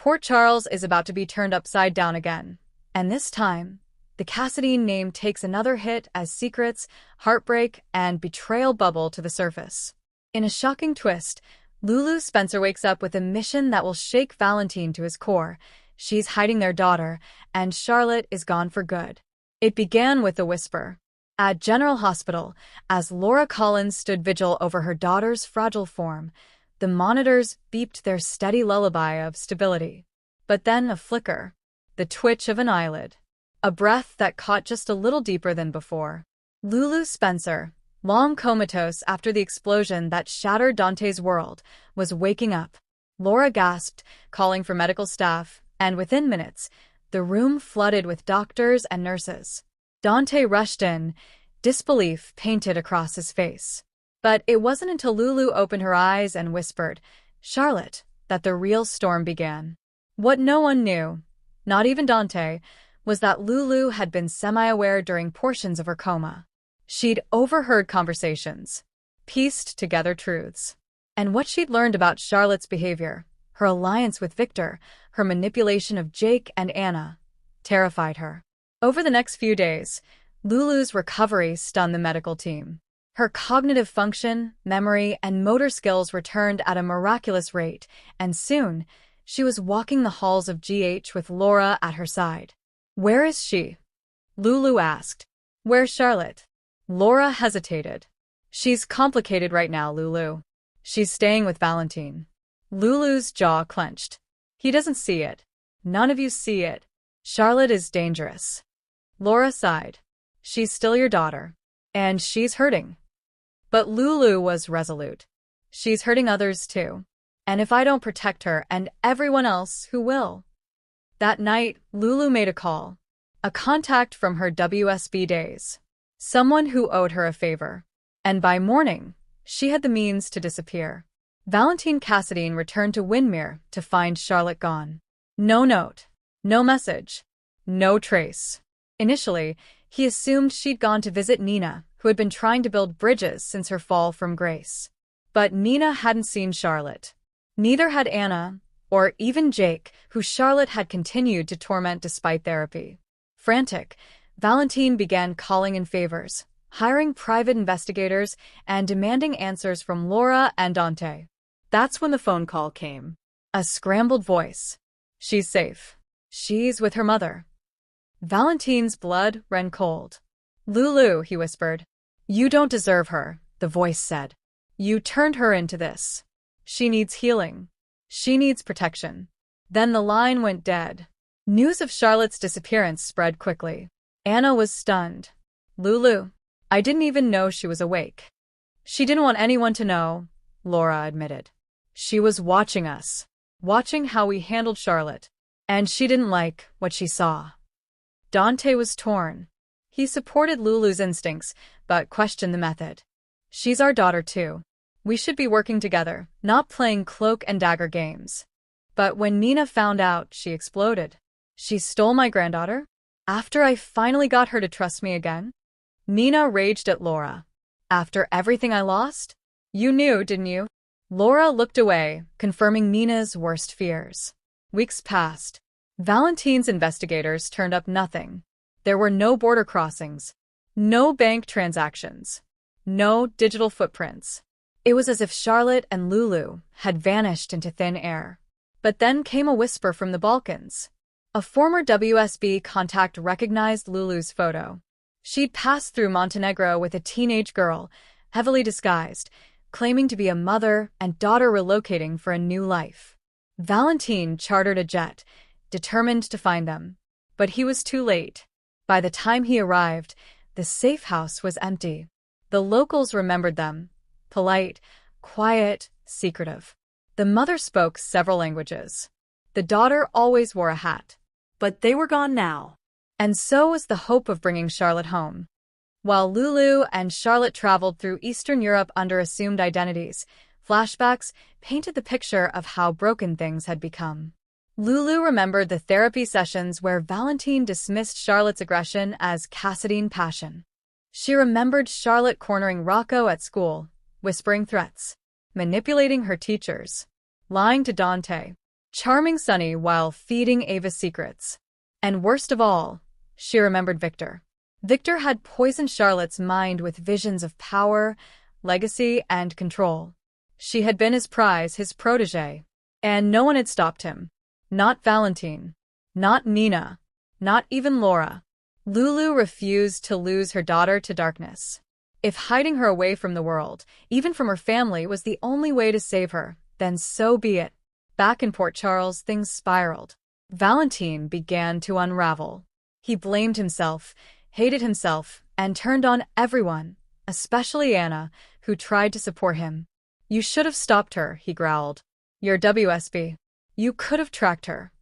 Port Charles is about to be turned upside down again. And this time, the Cassadine name takes another hit as secrets, heartbreak, and betrayal bubble to the surface. In a shocking twist, Lulu Spencer wakes up with a mission that will shake Valentine to his core. She's hiding their daughter, and Charlotte is gone for good. It began with a whisper. At General Hospital, as Laura Collins stood vigil over her daughter's fragile form, the monitors beeped their steady lullaby of stability. But then a flicker, the twitch of an eyelid, a breath that caught just a little deeper than before. Lulu Spencer, long comatose after the explosion that shattered Dante's world, was waking up. Laura gasped, calling for medical staff, and within minutes, the room flooded with doctors and nurses. Dante rushed in, disbelief painted across his face. But it wasn't until Lulu opened her eyes and whispered, "Charlotte," that the real storm began. What no one knew, not even Dante, was that Lulu had been semi-aware during portions of her coma. She'd overheard conversations, pieced together truths. And what she'd learned about Charlotte's behavior, her alliance with Victor, her manipulation of Jake and Anna, terrified her. Over the next few days, Lulu's recovery stunned the medical team. Her cognitive function, memory, and motor skills returned at a miraculous rate, and soon, she was walking the halls of GH with Laura at her side. "Where is she?" Lulu asked. "Where's Charlotte?" Laura hesitated. "She's complicated right now, Lulu. She's staying with Valentine." Lulu's jaw clenched. "He doesn't see it. None of you see it. Charlotte is dangerous." Laura sighed. "She's still your daughter. And she's hurting." But Lulu was resolute. "She's hurting others too. And if I don't protect her and everyone else, who will?" That night, Lulu made a call. A contact from her WSB days. Someone who owed her a favor. And by morning, she had the means to disappear. Valentine Cassadine returned to Windermere to find Charlotte gone. No note. No message. No trace. Initially, he assumed she'd gone to visit Nina, who had been trying to build bridges since her fall from grace. But Nina hadn't seen Charlotte. Neither had Anna, or even Jake, who Charlotte had continued to torment despite therapy. Frantic, Valentine began calling in favors, hiring private investigators, and demanding answers from Laura and Dante. That's when the phone call came. A scrambled voice. "She's safe. She's with her mother." Valentine's blood ran cold. "Lulu," he whispered. "You don't deserve her," the voice said. "You turned her into this. She needs healing. She needs protection." Then the line went dead. News of Charlotte's disappearance spread quickly. Anna was stunned. "Lulu, I didn't even know she was awake." "She didn't want anyone to know," Laura admitted. "She was watching us, watching how we handled Charlotte, and she didn't like what she saw." Dante was torn. He supported Lulu's instincts, but questioned the method. "She's our daughter too. We should be working together, not playing cloak and dagger games." But when Nina found out, she exploded. "She stole my granddaughter? After I finally got her to trust me again?" Nina raged at Laura. "After everything I lost? You knew, didn't you?" Laura looked away, confirming Nina's worst fears. Weeks passed. Valentine's investigators turned up nothing. There were no border crossings, no bank transactions, no digital footprints. It was as if Charlotte and Lulu had vanished into thin air. But then came a whisper from the Balkans. A former WSB contact recognized Lulu's photo. She'd passed through Montenegro with a teenage girl, heavily disguised, claiming to be a mother and daughter relocating for a new life. Valentine chartered a jet, determined to find them. But he was too late. By the time he arrived, the safe house was empty. The locals remembered them. Polite, quiet, secretive. The mother spoke several languages. The daughter always wore a hat. But they were gone now. And so was the hope of bringing Charlotte home. While Lulu and Charlotte traveled through Eastern Europe under assumed identities, flashbacks painted the picture of how broken things had become. Lulu remembered the therapy sessions where Valentine dismissed Charlotte's aggression as Cassadine passion. She remembered Charlotte cornering Rocco at school, whispering threats, manipulating her teachers, lying to Dante. charming Sunny while feeding Ava secrets. And worst of all, she remembered Victor. Victor had poisoned Charlotte's mind with visions of power, legacy, and control. She had been his prize, his protégé, and no one had stopped him. Not Valentine, not Nina, not even Laura. Lulu refused to lose her daughter to darkness. If hiding her away from the world, even from her family, was the only way to save her, then so be it. Back in Port Charles, things spiraled. Valentine began to unravel. He blamed himself, hated himself, and turned on everyone, especially Anna, who tried to support him. "You should have stopped her," he growled. "You're WSB. You could have tracked her."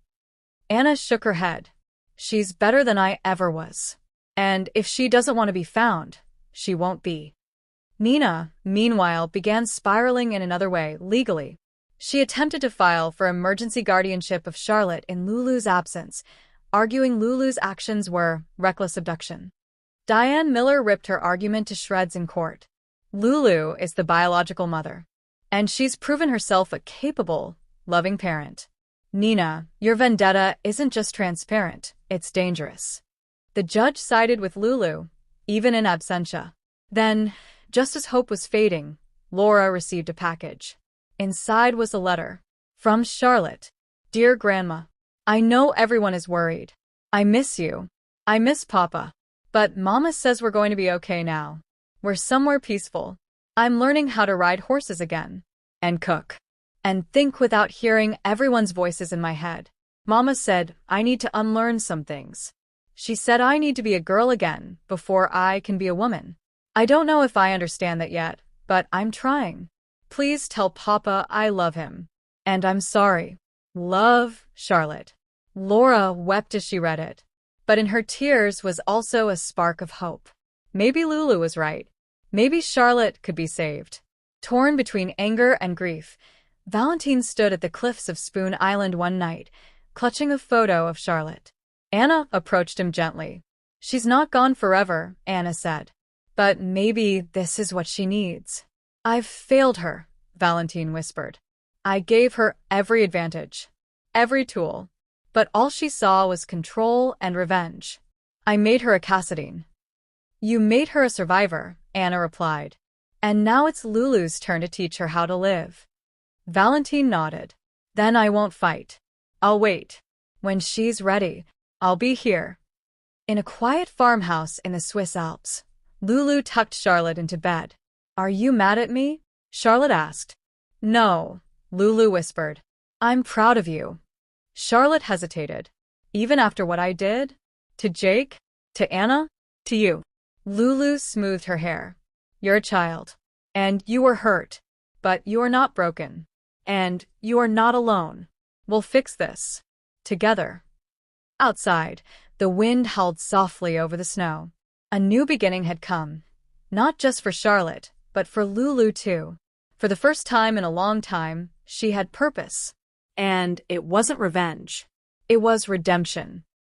Anna shook her head. "She's better than I ever was. And if she doesn't want to be found, she won't be." Nina, meanwhile, began spiraling in another way, legally. She attempted to file for emergency guardianship of Charlotte in Lulu's absence, arguing Lulu's actions were reckless abduction. Diane Miller ripped her argument to shreds in court. Lulu is the biological mother, and she's proven herself a capable, loving parent. Nina, your vendetta isn't just transparent, it's dangerous. The judge sided with Lulu, even in absentia. Then, just as hope was fading, Laura received a package. Inside was a letter. From Charlotte. "Dear Grandma, I know everyone is worried. I miss you. I miss Papa. But Mama says we're going to be okay now. We're somewhere peaceful. I'm learning how to ride horses again. And cook. And think without hearing everyone's voices in my head. Mama said I need to unlearn some things. She said I need to be a girl again before I can be a woman. I don't know if I understand that yet, but I'm trying. Please tell Papa I love him. And I'm sorry. Love, Charlotte." Laura wept as she read it. But in her tears was also a spark of hope. Maybe Lulu was right. Maybe Charlotte could be saved. Torn between anger and grief, Valentine stood at the cliffs of Spoon Island one night, clutching a photo of Charlotte. Anna approached him gently. "She's not gone forever," Anna said. "But maybe this is what she needs." "I've failed her," Valentine whispered. "I gave her every advantage, every tool. But all she saw was control and revenge. I made her a Cassadine." "You made her a survivor," Anna replied. "And now it's Lulu's turn to teach her how to live." Valentine nodded. "Then I won't fight. I'll wait. When she's ready, I'll be here." In a quiet farmhouse in the Swiss Alps, Lulu tucked Charlotte into bed. "Are you mad at me?" Charlotte asked. "No," Lulu whispered. "I'm proud of you." Charlotte hesitated. "Even after what I did? To Jake? To Anna? To you?" Lulu smoothed her hair. "You're a child. And you were hurt. But you are not broken. And you are not alone. We'll fix this. Together." Outside, the wind howled softly over the snow. A new beginning had come. Not just for Charlotte, but for Lulu too. For the first time in a long time, she had purpose. And it wasn't revenge. It was redemption.